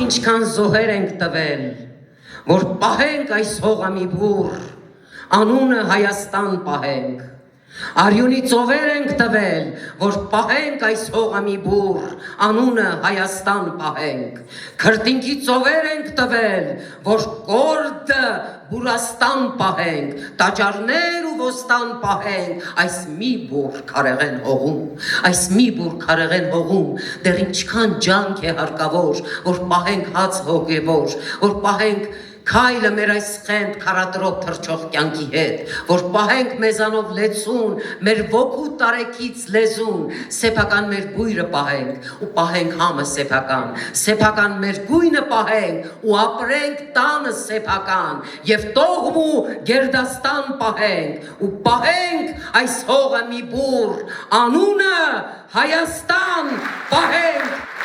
ինչքան զոհեր ենք տվել, որ պահենք այս հողը մի բուռ, անունը Հայաստան պահենք, արյունի ծովեր ենք տվել, որ պահենք այս հողը մի բուռ, անունը Հայաստան պահենք, քրտինքի ծովեր ենք տվել, որ կորդը Բուրաստան պահենք, տաճարներ ու ոստան պահենք, այս մի բուռ քարեղեն հողում, այս մի բուռ քարեղեն հողում, դեռ ինչքան ջանք է հարկավոր, որ պահենք հաց հոգևոր, որ պահենք քայլը մեր այս խենթ քարատրով թռչող կյանքի հետ, որ պահենք մեզանով լեցուն, մեր ոգու տարեկից լեզուն, սեփական մեր գույրը պահենք ու պահենք համը սեփական մեր գույնը պահենք ու ապրենք տանը սեփական եւ տողմ ու գերդաստան պահենք ու պահենք այս հողը մի բուռ, անունը Հայաստան պահենք